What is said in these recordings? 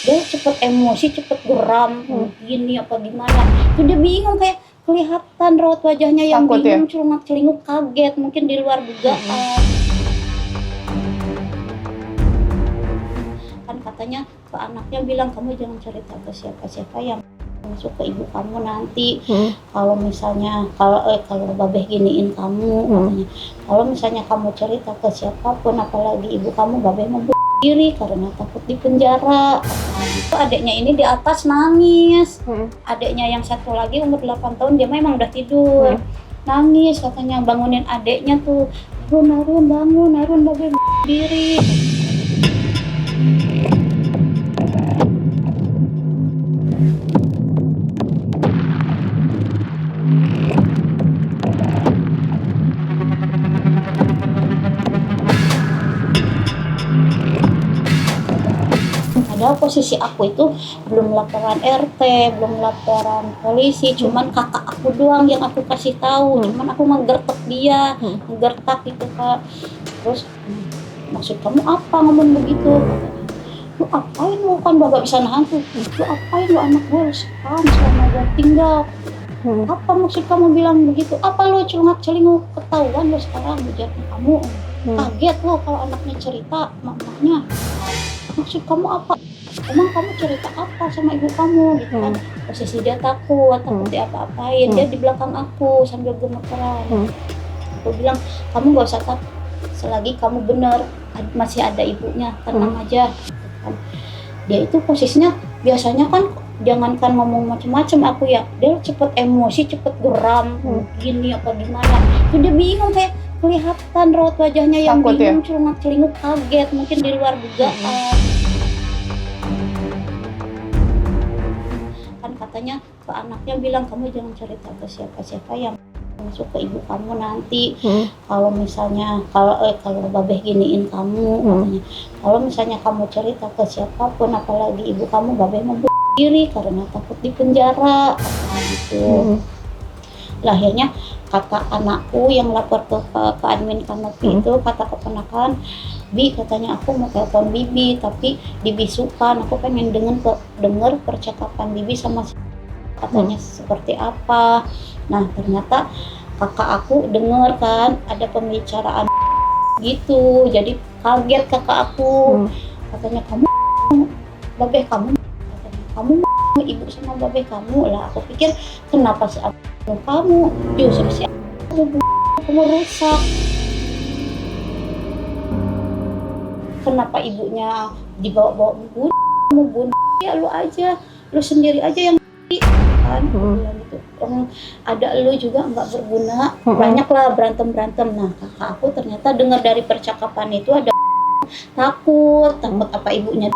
Dia cepet emosi, cepet geram, gini apa gimana. Itu dia bingung, kayak kelihatan raut wajahnya yang Takut ya? bingung, celingak-celinguk, kaget, mungkin di luar dugaan. Kan katanya ke anaknya bilang, kamu jangan cerita ke siapa-siapa yang masuk ke ibu kamu nanti. Kalau misalnya kalau babeh giniin kamu, katanya kalau misalnya kamu cerita ke siapapun, apalagi ibu kamu, babeh mau bunuh diri karena takut di penjara. Itu adiknya ini di atas nangis. Adiknya yang satu lagi umur 8 tahun, dia memang udah tidur. Nangis katanya, bangunin adiknya tuh, Arun bangun, Arun, babeh bunuh diri. Padahal posisi aku itu belum laporan RT, belum laporan polisi, cuman kakak aku doang yang aku kasih tahu. Cuman aku ngegertak dia, ngegertak gitu Kak. Terus, maksud kamu apa ngomong begitu? Katanya, lu apain lu, kan gak bisa nahan tuh, lu apain lu anak gue, sekarang selama gue tinggal. Apa maksud kamu bilang begitu? Apa lu celingak-celinguk, ketahuan lu sekarang, ujarnya kamu. Kaget lu kalau anaknya cerita, mamanya. Maksud kamu apa? Emang kamu cerita apa sama ibu kamu gitu kan? Posisi dia takut diapa-apain. Dia di belakang aku sambil gemeteran. Aku bilang, kamu gak usah takut, selagi kamu benar, masih ada ibunya, tenang aja gitu kan. Dia itu posisinya biasanya kan, jangankan ngomong macem-macem aku ya, dia cepet emosi, cepet geram, gini apa gimana. Itu dia bingung, kayak kelihatan raut wajahnya yang Takut bingung, celingak-celinguk, kaget, mungkin di luar dugaan. Kan katanya ke anaknya bilang, kamu jangan cerita ke siapa-siapa yang masuk ke ibu kamu nanti. Kalau misalnya kalau babeh giniin kamu, katanya, kalau misalnya kamu cerita ke siapapun, apalagi ibu kamu, babeh mau bunuh diri karena takut di penjara, gitu. Akhirnya kata anakku yang lapor ke admin kanopi itu, kata keponakan, Bi, katanya aku mau telepon Bibi, tapi dibisukan, aku pengen denger percakapan Bibi sama katanya seperti apa. Nah ternyata kakak aku denger kan ada pembicaraan gitu, jadi kaget kakak aku. Katanya, kamu babeh kamu, katanya, kamu ibu sama babeh kamu lah. Aku pikir kenapa sih kamu, justru si kamu rusak. Kenapa ibunya dibawa-bawa bunuh, ya lu aja, lu sendiri aja yang kan, bilang gitu. Ada lu juga nggak berguna, banyak lah berantem. Nah kakak aku ternyata dengar dari percakapan itu ada takut apa ibunya,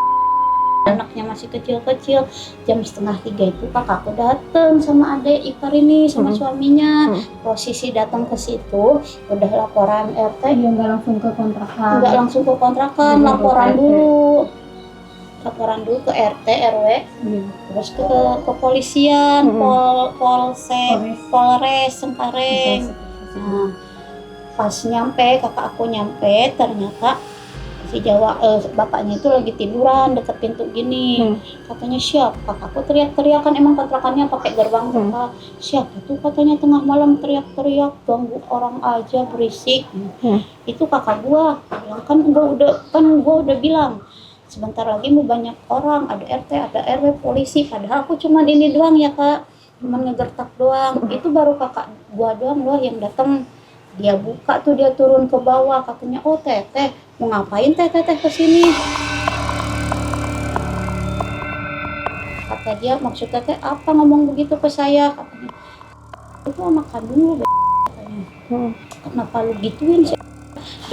anaknya masih kecil-kecil. Jam 2:30 itu kakakku dateng sama adik ipar ini, sama suaminya. Posisi datang ke situ udah laporan RT. Iya, nggak langsung ke kontrakan. Laporan dulu ke RT RW, terus ke kepolisian, Polres Cengkareng. Nah pas kakak aku nyampe, ternyata si bapaknya itu lagi tiduran deket pintu gini. Katanya, siapa? Kakakku teriak-teriak, kan emang kontrakannya pakai gerbang buka. Siapa tuh, katanya, tengah malam teriak-teriak, ganggu orang aja, berisik. Itu kakak gua bilang, gua udah bilang sebentar lagi mau banyak orang, ada RT, ada RW, polisi. Padahal aku cuman ini doang ya Kak, cuman ngegertak doang. Itu baru kakak gua doang loh yang datang. Dia buka tuh, dia turun ke bawah, katanya, oh teteh mau ngapain teteh kesini? Kata dia, maksud teteh apa ngomong begitu ke saya? Katanya, itu anak kandung lu, katanya. Kenapa lu gituin sih?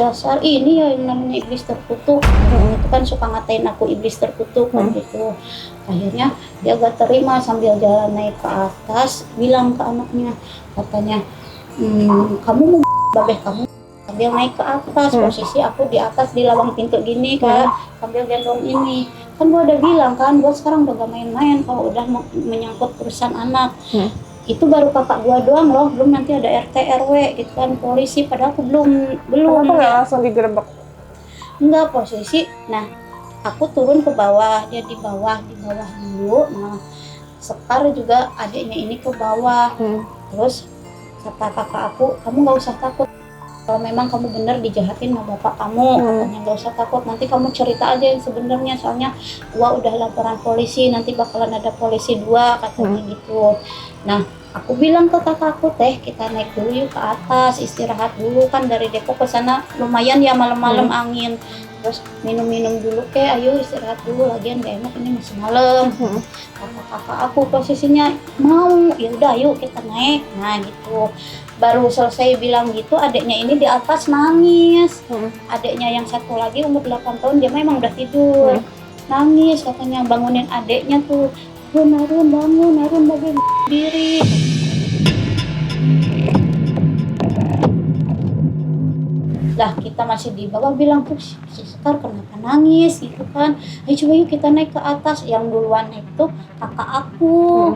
Dasar ini ya yang namanya iblis terkutuk. Itu kan suka ngatain aku iblis terkutuk kan gitu. Akhirnya dia gak terima, sambil jalan naik ke atas, bilang ke anaknya, katanya, kamu mau babeh kamu, sambil naik ke atas. Posisi aku di atas di lawang pintu gini Kak, sambil gendong ini. Kan gua udah bilang kan, gua sekarang udah gak main-main kalau udah menyangkut urusan anak. Itu baru kakak gua doang loh, belum nanti ada RT RW gitu kan, polisi. Padahal aku belum. Kenapa nggak langsung digerebek? Enggak, posisi. Nah aku turun ke bawah, dia di bawah dulu. Nah, Sekar juga adiknya ini ke bawah. Terus kata kakak aku, kamu nggak usah takut. Kalau memang kamu benar dijahatin sama bapak kamu, katanya nggak usah takut. Nanti kamu cerita aja yang sebenarnya. Soalnya gua udah laporan polisi, nanti bakalan ada polisi 2 katanya gitu. Nah, aku bilang ke kakakku, teh kita naik dulu yuk ke atas, istirahat dulu kan dari Depok ke sana lumayan ya malam-malam angin. Terus minum-minum dulu ayo istirahat dulu, lagian gak enak ini masih malam. Kakak aku posisinya mau, ya udah yuk kita naik. Nah gitu, baru selesai bilang gitu adiknya ini di atas nangis. Adiknya yang satu lagi umur 8 tahun dia memang udah tidur, nangis katanya, bangunin adiknya tuh, Narun bangun, Narun bangun diri. Lah kita masih di bawah bilang tuh si Sekar kenapa nangis gitu kan, ayo coba yuk kita naik ke atas. Yang duluan naik tuh kakak aku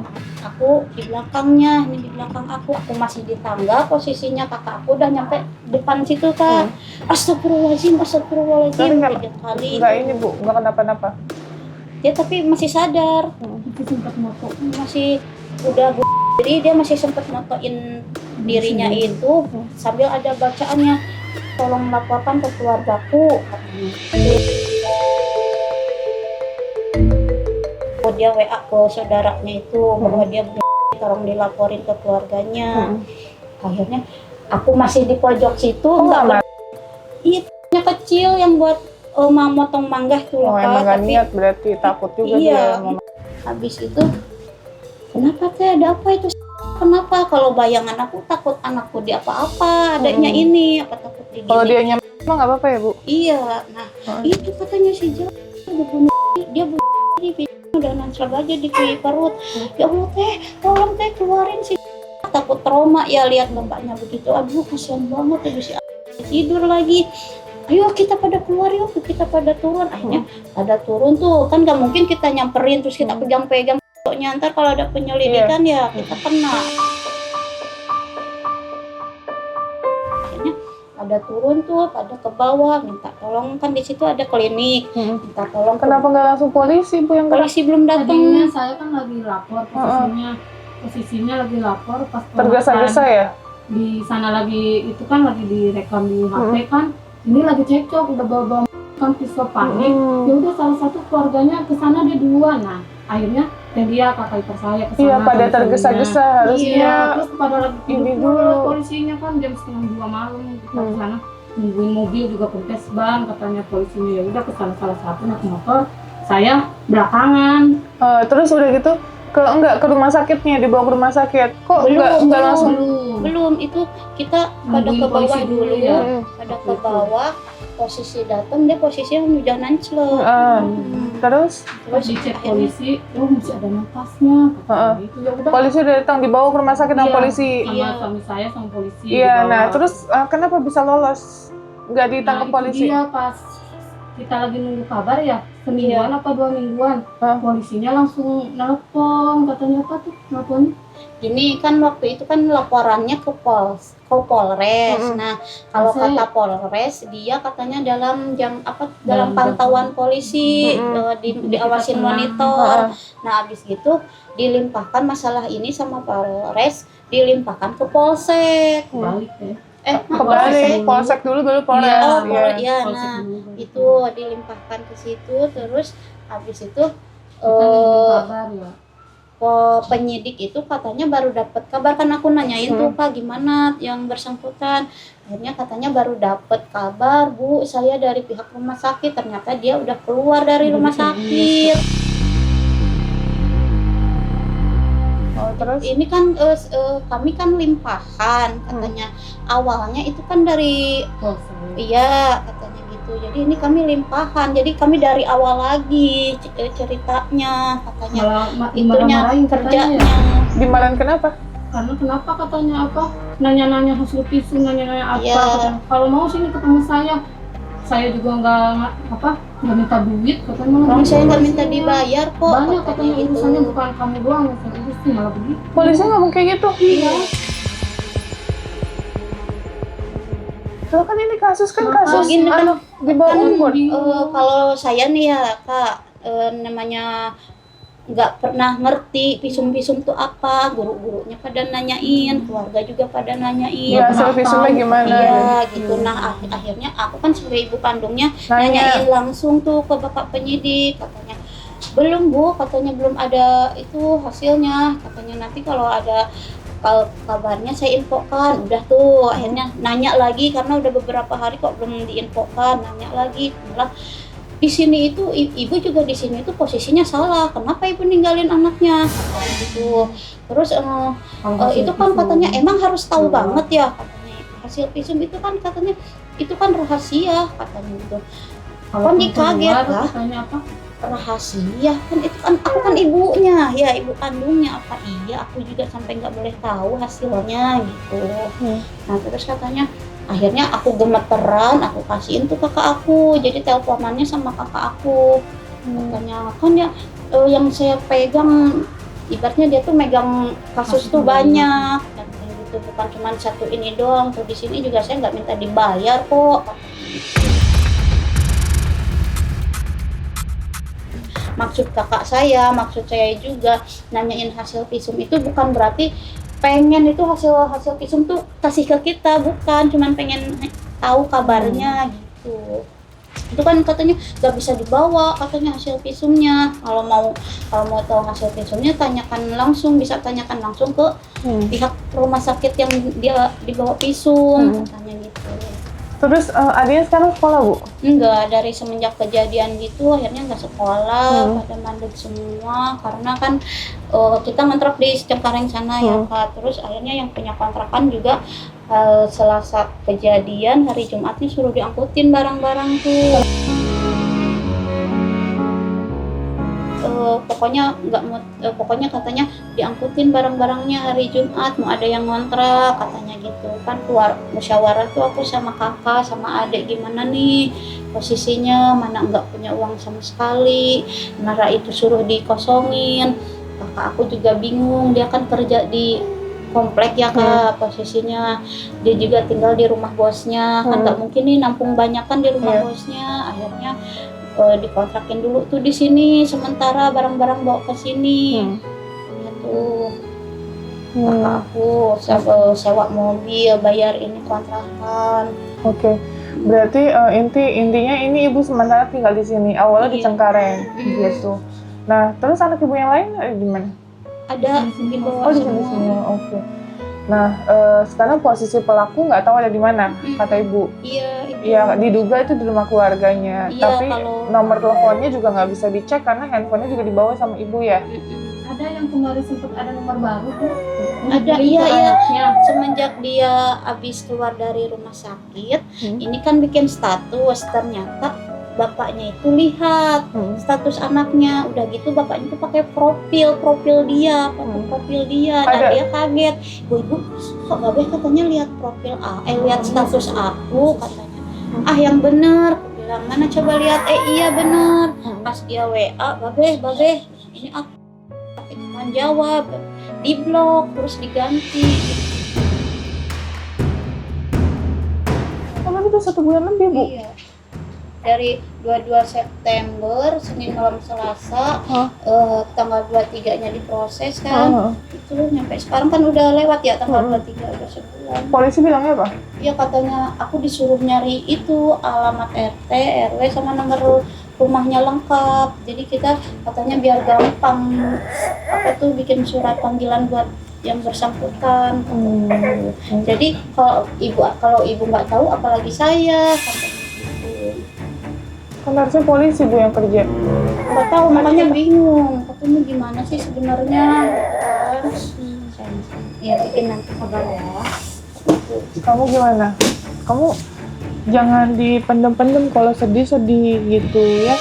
di belakangnya, ini di belakang aku masih di tangga posisinya, kakak aku udah nyampe depan situ kan. Astagfirullahaladzim 3 kali. Enggak ini Bu, enggak kenapa-napa. Dia tapi masih sadar, masih udah jadi dia masih sempat motoin dirinya itu sambil ada bacaannya, tolong laporkan ke keluargaku katanya. Dia WA ke saudaranya itu bahwa dia tolong dilaporin ke keluarganya. Akhirnya aku masih di pojok situ, itu kecil yang buat motong mangga tuh loh. Emang gak niat berarti, takut juga dia. Habis itu kenapa teh, ada apa itu? Kenapa? Kalau bayangan aku takut anakku di apa-apa, adanya ini apa takut di Kalau dia nyaman emang nggak apa-apa ya Bu? Iya, nah itu katanya si Jal dia bunuh diri, udah nancap aja di perut. Ya Allah teh, tolong teh keluarin si takut trauma ya lihat bapaknya begitu. Aduh kasihan banget ibu si tidur lagi. Ayo kita pada keluar yuk, kita pada turun. Akhirnya pada turun tuh kan gak mungkin kita nyamperin terus kita pegang-pegang. Ntar kalau ada penyelidikan ya kita kena. Akhirnya pada turun tuh, pada ke bawah minta tolong, kan di situ ada klinik. Minta tolong. Kenapa nggak langsung polisi Bu yang polisi belum datang? Tadinya saya kan lagi lapor, posisinya lagi lapor pas tergesa-gesa ya? Di sana lagi itu kan lagi direkam di HP kan. Ini lagi cekcok, udah bawa kan pisau panik. Ya udah salah satu keluarganya ke sana dia duluan. Nah, akhirnya dia kakak ipar saya ke sana. Iya, pada tergesa-gesa harusnya. Iya, terus pada lagi ini dulu polisinya kan jam 1:30 malam kita ke sana. Nungguin mobil juga kempes ban katanya polisinya. Ya udah ke sana salah satu naik motor, saya belakangan. Terus udah gitu enggak ke rumah sakitnya, dibawa ke rumah sakit. Kok enggak langsung? Belum, itu kita pada ke bawah dulu ya. Pada ke bawah, posisi datang dia posisinya udah nanclok. Terus dicek polisi, masih ada nafasnya. Gitu. Ya udah. Polisi udah datang, dibawa ke rumah sakit sama polisi. Sama suami saya sama polisi. Iya, nah terus kenapa bisa lolos? Nggak ditangkap polisi? Iya, pas kita lagi nunggu kabar ya, semingguan apa 2 mingguan, polisinya langsung nelpon, katanya apa tuh nelponnya? Ini kan waktu itu kan laporannya ke Polres. Nah, kalau kata Polres dia katanya dalam pantauan polisi, diawasin monitor. Nah, habis gitu dilimpahkan masalah ini sama Polres, dilimpahkan ke Polsek. Balik ya. Kebalik, Polsek dulu baru Polres. Iya, nah itu dilimpahkan ke situ, terus habis itu kabar ya. Penyidik itu katanya baru dapat kabar, kan aku nanyain tuh Pak gimana yang bersangkutan. Akhirnya katanya baru dapat kabar, Bu, saya dari pihak rumah sakit, ternyata dia udah keluar dari rumah sakit. Terus ini kan kami kan limpahan katanya. Awalnya itu kan dari iya katanya gitu. Jadi ini kami limpahan. Jadi kami dari awal lagi ceritanya katanya. Itunya kerjanya. Dimarahin kenapa? Karena kenapa katanya apa? Nanya-nanya hasil visum, nanya-nanya apa? Iya. Kalau mau sini ketemu saya juga nggak minta duit katanya. Saya nggak minta dibayar kok. Banyak katanya urusannya bukan kamu doang yang saya urusin, malah begitu. Polisi ngomong kayak gitu? Iya. Kalau kan ini kasus gini kan, anak di bawah umur. Kalau saya nih ya Kak, namanya nggak pernah ngerti visum-visum tuh apa, guru-gurunya pada nanyain, keluarga juga pada nanyain. Ya, hasil visumnya gimana? Iya gitu. Nah akhirnya aku kan sebagai ibu kandungnya nanyain langsung tuh ke bapak penyidik, katanya belum Bu, katanya belum ada itu hasilnya, katanya nanti kalau ada kabarnya saya infokan. Udah tuh akhirnya nanya lagi karena udah beberapa hari kok belum diinfokan, nanya lagi malah di sini itu ibu juga di sini itu posisinya salah, kenapa ibu ninggalin anaknya gitu. Terus itu kan katanya emang harus tahu banget ya, katanya hasil visum itu kan katanya itu kan rahasia, katanya gitu. Kan dikaget lah, katanya apa? rahasia kan itu kan aku kan ibunya ya, ibu kandungnya, apa iya aku juga sampai nggak boleh tahu hasilnya gitu. Nah terus katanya akhirnya aku gemeteran, aku kasihin tuh kakak aku, jadi teleponannya sama kakak aku. Katanya kan ya yang saya pegang, ibaratnya dia tuh megang kasus tuh banyak, dan gitu bukan cuma satu ini doang. Tuh di sini juga saya nggak minta dibayar kok. Maksud maksud saya juga nanyain hasil visum itu bukan berarti pengen itu hasil visum tuh kasih ke kita, bukan cuman pengen tahu kabarnya gitu. Itu kan katanya nggak bisa dibawa katanya hasil visumnya. Kalau mau tahu hasil visumnya bisa tanyakan langsung ke pihak rumah sakit yang dia dibawa visum, katanya gitu. Terus adiknya sekarang sekolah Bu? Enggak, dari semenjak kejadian gitu akhirnya nggak sekolah, pada mandek semua karena kan kita ngontrak di Cengkareng sana ya Kak. Terus akhirnya yang punya kontrakan juga Selasa kejadian hari Jumatnya suruh diangkutin barang-barang tuh. Pokoknya katanya diangkutin barang-barangnya hari Jumat, mau ada yang ngontrak katanya gitu kan. Keluar musyawarah tuh aku sama kakak sama adik, gimana nih posisinya, mana nggak punya uang sama sekali, mana itu suruh dikosongin. Kakak aku juga bingung, dia kan kerja di komplek ya Kak, posisinya dia juga tinggal di rumah bosnya, kan nggak mungkin nih nampung banyak kan di rumah bosnya. Akhirnya dikontrakin dulu tuh di sini sementara, barang-barang bawa ke sini. Gitu. Kakak aku sewa mobil, bayar ini kontrakan. Oke. Berarti intinya ini ibu sementara tinggal di sini. Awalnya di Cengkareng gitu. Nah, terus anak ibu yang lain di mana? Ada di bawah di sini. Oke. Nah, sekarang posisi pelaku nggak tahu ada di mana, kata ibu. Iya, diduga itu di rumah keluarganya. Iya, tapi nomor teleponnya juga nggak bisa dicek karena handphonenya juga dibawa sama ibu ya. Ada yang kemarin sempat ada nomor baru tuh. Ada, iya. Semenjak dia habis keluar dari rumah sakit, ini kan bikin status, ternyata bapaknya itu lihat status anaknya, udah gitu bapaknya itu pakai profil dia, dan dia kaget, ibu kok babe katanya lihat profil lihat status aku, katanya yang bener, aku bilang mana coba lihat, iya bener, pas dia WA babe ini aku, cuma jawab di blok terus diganti. Karena itu 1 bulan lebih Bu. Iya. Dari 22 September, Senin malam Selasa, tanggal 23-nya diproses kan. Itu nyampe sekarang kan udah lewat ya tanggal 23, udah sebulan. Polisi bilangnya apa? Iya katanya aku disuruh nyari itu alamat RT, RW sama nomor rumahnya lengkap. Jadi kita katanya biar gampang bikin surat panggilan buat yang bersangkutan. Jadi kalau ibu nggak tahu apalagi saya, katanya. Kan harusnya polisi Bu yang kerja. Nggak tahu, makanya bingung. Katanya gimana sih sebenarnya? Ya bikin nanti kabar ya. Kamu gimana? Kamu jangan dipendem-pendem kalau sedih-sedih gitu ya.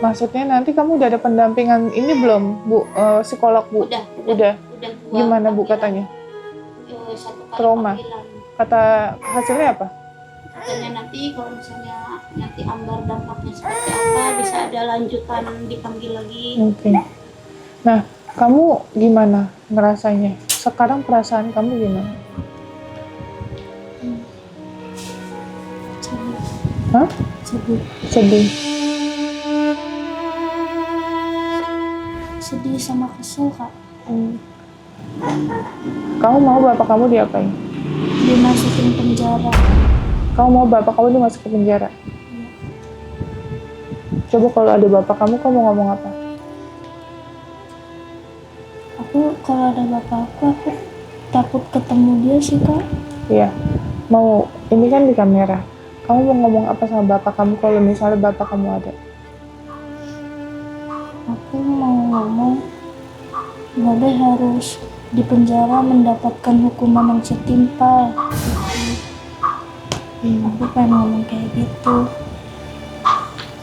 Maksudnya nanti kamu udah ada pendampingan ini belum Bu, psikolog Bu? Udah. Gimana Bu katanya? Trauma. Kata hasilnya apa? Katanya nanti kalau misalnya nanti ambar dampaknya seperti apa, bisa ada lanjutan dipanggil lagi. Oke. Nah, kamu gimana ngerasanya? Sekarang perasaan kamu gimana? Hah? Sedih. Sedih sama kesel, Kak. Kamu mau bapak kamu diapain? Dimasukin penjara. Kamu mau bapak kamu dimasukin penjara? Coba kalau ada bapak kamu mau ngomong apa? Kalau ada bapak aku takut ketemu dia sih, Kak. Iya. Mau, ini kan di kamera. Kamu mau ngomong apa sama bapak kamu kalau misalnya bapak kamu ada? Aku mau ngomong, Babe harus di penjara mendapatkan hukuman yang setimpal. Aku pengen ngomong kayak gitu.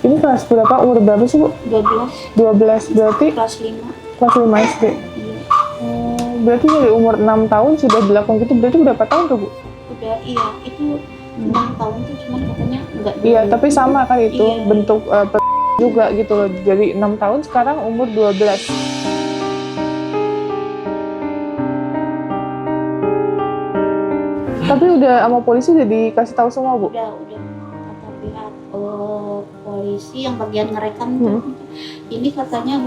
Ini kelas berapa? Umur berapa sih, Bu? 12. 12, berarti Kelas 5. kelas 5 SD. Iya. Berarti dari umur 6 tahun sudah dilakukan gitu, berarti berapa tahun tuh, Bu? Udah, iya. Itu 6 tahun tuh cuman katanya enggak dulu. Iya, tapi sama kan itu, Iya. bentuk juga gitu loh. Jadi 6 tahun, sekarang umur 12. Tapi udah sama polisi udah dikasih tahu semua, Bu? Udah kata pihak polisi yang bagian ngerekam tuh, ini katanya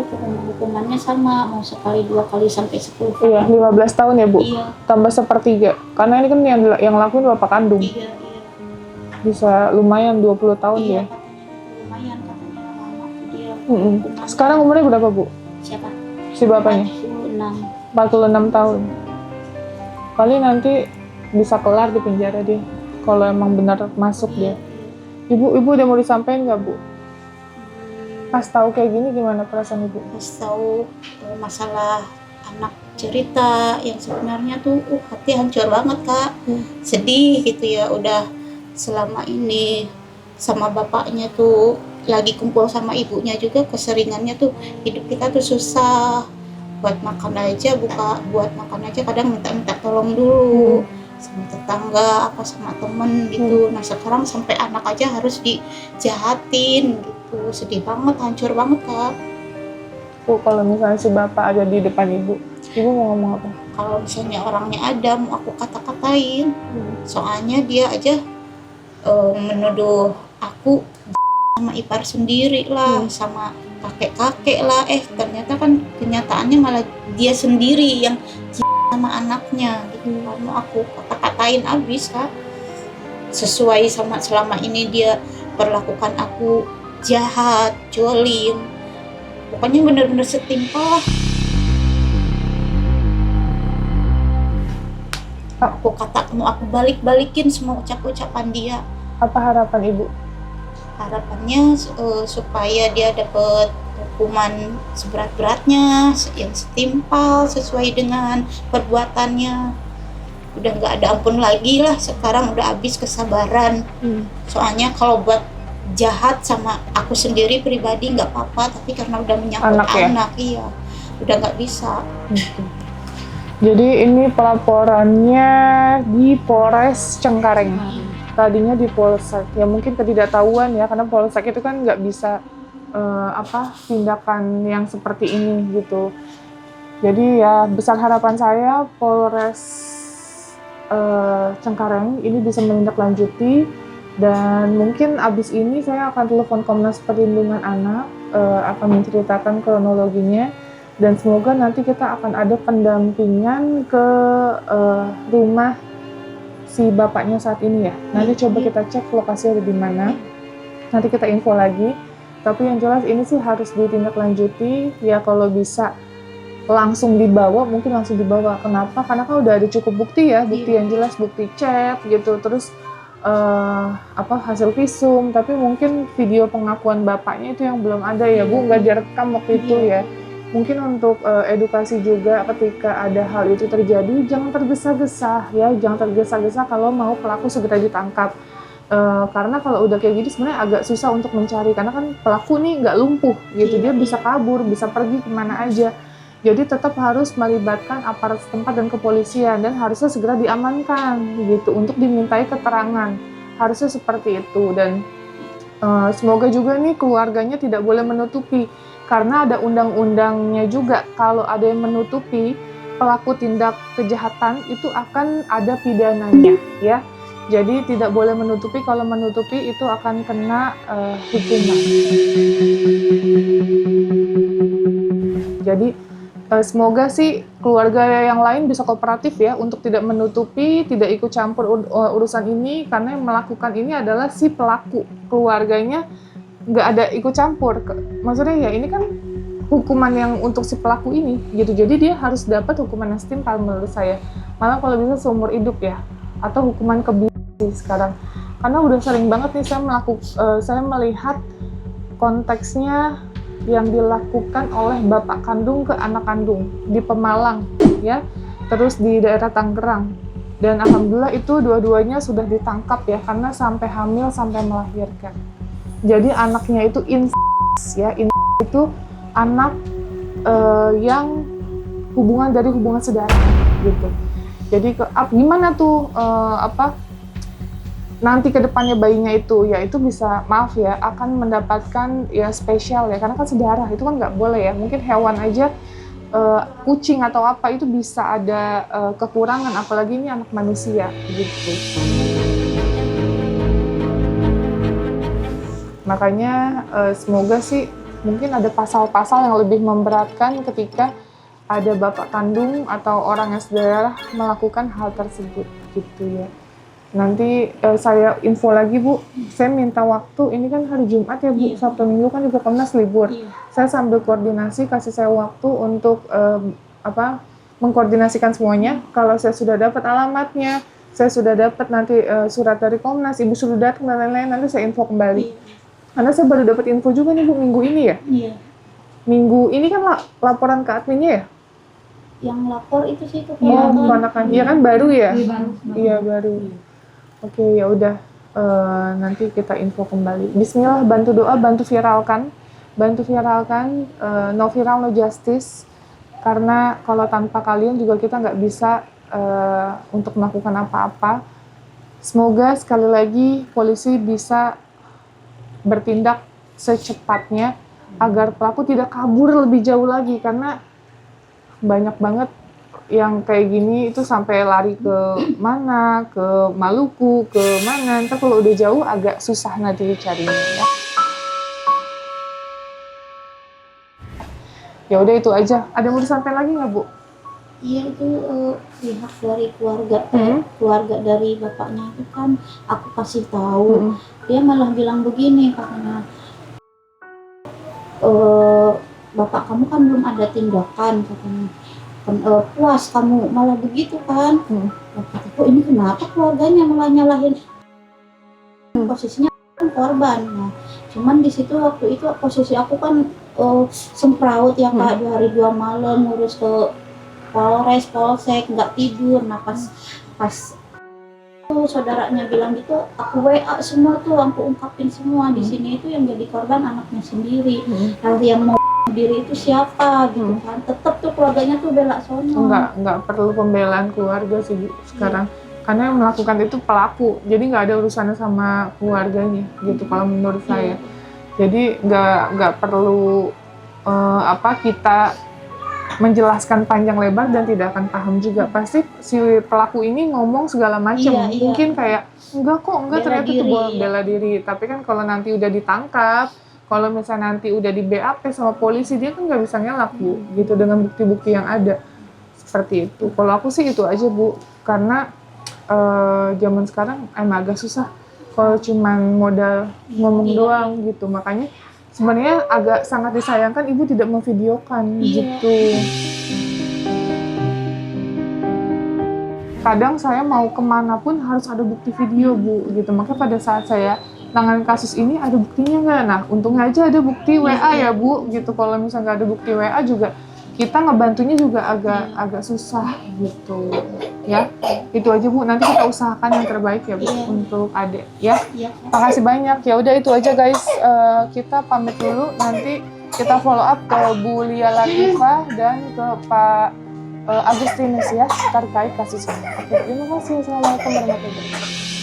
hukumannya sama, mau sekali 2 kali sampai 10 kali. Iya, 15 tahun ya, Bu? Iya. Tambah sepertiga. Karena ini kan yang lakuin bapak kandung. Iya. Bisa lumayan 20 tahun Iya, ya. katanya lumayan, katanya lama dia. Sekarang umurnya berapa, Bu? Siapa? Si bapaknya? 46. 46 tahun. Paling nanti bisa kelar di penjara dia. Kalau emang benar masuk dia. Ibu udah mau disampaikan nggak, Bu? Pas tahu kayak gini gimana perasaan Ibu? Pas tahu masalah anak cerita yang sebenarnya tuh hati hancur banget, Kak. Sedih gitu ya, udah selama ini sama bapaknya tuh lagi kumpul sama ibunya juga, keseringannya tuh hidup kita tuh susah, buat makan aja buat makan aja kadang minta tolong dulu sama tetangga apa sama temen gitu. Nah sekarang sampai anak aja harus dijahatin gitu, sedih banget, hancur banget, Kak. Bu, kalau misalnya si bapak ada di depan Ibu mau ngomong apa? Kalau misalnya orangnya ada, mau aku kata-katain, soalnya dia aja menuduh aku sama ipar sendiri lah, sama kakek-kakek lah. Ternyata kan kenyataannya malah dia sendiri yang sama anaknya gitu. Mau aku kata-katain abis, Kak. Sesuai sama selama ini dia perlakukan aku jahat, jolim. Pokoknya benar-benar setimpal lah. Mau aku balik-balikin semua ucapan dia. Apa harapan Ibu? Harapannya supaya dia dapat hukuman seberat-beratnya, yang setimpal sesuai dengan perbuatannya. Udah nggak ada ampun lagi lah, sekarang udah habis kesabaran. Soalnya kalau buat jahat sama aku sendiri pribadi nggak apa-apa, tapi karena udah menyangkut anak iya, udah nggak bisa. Jadi ini pelaporannya di Polres Cengkareng. Tadinya di Polsek. Ya mungkin ketidaktahuan ya, karena Polsek itu kan nggak bisa tindakan yang seperti ini gitu. Jadi ya besar harapan saya Polres Cengkareng ini bisa menindaklanjuti, dan mungkin abis ini saya akan telepon Komnas Perlindungan Anak, akan menceritakan kronologinya. Dan semoga nanti kita akan ada pendampingan ke rumah si bapaknya saat ini ya. Nanti coba kita cek lokasi ada di mana. Nanti kita info lagi. Tapi yang jelas ini sih harus ditindaklanjuti. Ya kalau bisa langsung dibawa, mungkin langsung dibawa. Kenapa? Karena kan udah ada cukup bukti ya. Bukti yang jelas, bukti chat gitu. Terus hasil visum. Tapi mungkin video pengakuan bapaknya itu yang belum ada ya, Bu. Nggak direkam waktu itu ya. Mungkin untuk edukasi juga ketika ada hal itu terjadi, jangan tergesa-gesa ya, jangan tergesa-gesa kalau mau pelaku segera ditangkap. Karena kalau udah kayak gini sebenarnya agak susah untuk mencari, karena kan pelaku nih nggak lumpuh gitu, dia bisa kabur, bisa pergi kemana aja. Jadi tetap harus melibatkan aparat setempat dan kepolisian, dan harusnya segera diamankan gitu untuk dimintai keterangan. Harusnya seperti itu, dan semoga juga nih keluarganya tidak boleh menutupi. Karena ada undang-undangnya juga, kalau ada yang menutupi pelaku tindak kejahatan itu akan ada pidananya ya. Jadi tidak boleh menutupi, kalau menutupi itu akan kena hukuman. Jadi semoga sih keluarga yang lain bisa kooperatif ya untuk tidak menutupi, tidak ikut campur urusan ini, karena yang melakukan ini adalah si pelaku. Keluarganya nggak ada ikut campur. Maksudnya ya ini kan hukuman yang untuk si pelaku ini gitu. Jadi dia harus dapat hukuman yang setimpal menurut saya. Malah kalau bisa seumur hidup ya, atau hukuman kebiri sekarang. Karena udah sering banget nih saya melihat konteksnya yang dilakukan oleh bapak kandung ke anak kandung di Pemalang ya, terus di daerah Tangerang, dan alhamdulillah itu dua-duanya sudah ditangkap ya, karena sampai hamil sampai melahirkan. Jadi anaknya itu incest ya, incest itu anak yang hubungan saudara gitu. Jadi gimana tuh nanti ke depannya bayinya itu bisa, maaf ya, akan mendapatkan ya spesial ya, karena kan sedarah, itu kan nggak boleh ya. Mungkin hewan aja, kucing atau apa itu bisa ada kekurangan, apalagi ini anak manusia gitu. Makanya semoga sih mungkin ada pasal-pasal yang lebih memberatkan ketika ada bapak kandung atau orang yang sedarah melakukan hal tersebut gitu ya. Nanti saya info lagi Bu, saya minta waktu, ini kan hari Jumat ya Bu, Sabtu Minggu kan juga Komnas libur. Saya sambil koordinasi, kasih saya waktu untuk mengkoordinasikan semuanya. Kalau saya sudah dapat alamatnya, saya sudah dapat nanti surat dari Komnas, Ibu sudah datang dan lain-lain, nanti saya info kembali. Karena saya baru dapat info juga nih Bu, minggu ini ya? Iya. Minggu ini kan laporan ke adminnya ya? Yang lapor itu sih itu keponakan. Iya kan baru ya? Iya baru. Oke, ya udah, nanti kita info kembali. Bismillah, bantu doa, bantu viralkan, no viral no justice, karena kalau tanpa kalian juga kita nggak bisa untuk melakukan apa-apa. Semoga sekali lagi polisi bisa bertindak secepatnya agar pelaku tidak kabur lebih jauh lagi, karena banyak banget yang kayak gini itu sampai lari ke mana, ke Maluku, ke mana. Ntar kalau udah jauh agak susah nanti dicarinya ya. Ya udah itu aja. Ada mau disampaikan lagi nggak Bu? Iya itu pihak dari keluarga dari bapaknya itu kan aku kasih tahu, dia malah bilang begini katanya, bapak kamu kan belum ada tindakan katanya. Puas kamu malah begitu kan. Kok ini kenapa keluarganya malah nyalahin, posisinya kan korban. Nah, cuman di situ waktu itu posisi aku kan sempraut ya Kak, 2 hari 2 malam ngurus ke Polres, Polsek, nggak tidur. Nah pas tuh saudaranya bilang gitu, aku WA semua tuh, aku ungkapin semua. Di sini itu yang jadi korban anaknya sendiri. Lalu yang mau diri itu siapa gitu kan, tetap tuh keluarganya tuh bela sono. Nggak perlu pembelaan keluarga sih sekarang, karena yang melakukan itu pelaku, jadi nggak ada urusannya sama keluarganya gitu kalau menurut saya. Jadi nggak perlu kita menjelaskan panjang lebar dan tidak akan paham juga. Pasti si pelaku ini ngomong segala macam, mungkin kayak enggak ternyata itu bela diri. Tapi kan kalau nanti udah ditangkap, kalau misalnya nanti udah di BAP sama polisi, dia kan nggak bisa ngelak Bu, gitu, dengan bukti-bukti yang ada. Seperti itu. Kalau aku sih itu aja Bu, karena zaman sekarang emang agak susah kalau cuman modal ngomong doang gitu. Makanya sebenarnya agak sangat disayangkan Ibu tidak memvideokan gitu. Kadang saya mau kemana pun harus ada bukti video Bu, gitu. Makanya pada saat saya nangani kasus ini ada buktinya nggak? Nah, untungnya aja ada bukti WA ya Bu, gitu. Kalau misalnya nggak ada bukti WA juga, kita ngebantunya juga agak susah gitu. Ya, itu aja Bu. Nanti kita usahakan yang terbaik ya Bu untuk Adek. Ya, makasih banyak. Ya udah itu aja guys. Kita pamit dulu. Nanti kita follow up ke Bu Lia Latifah dan ke Pak Agustinus ya terkait kasus ini. Oke, terima kasih. Assalamualaikum warahmatullahi wabarakatuh.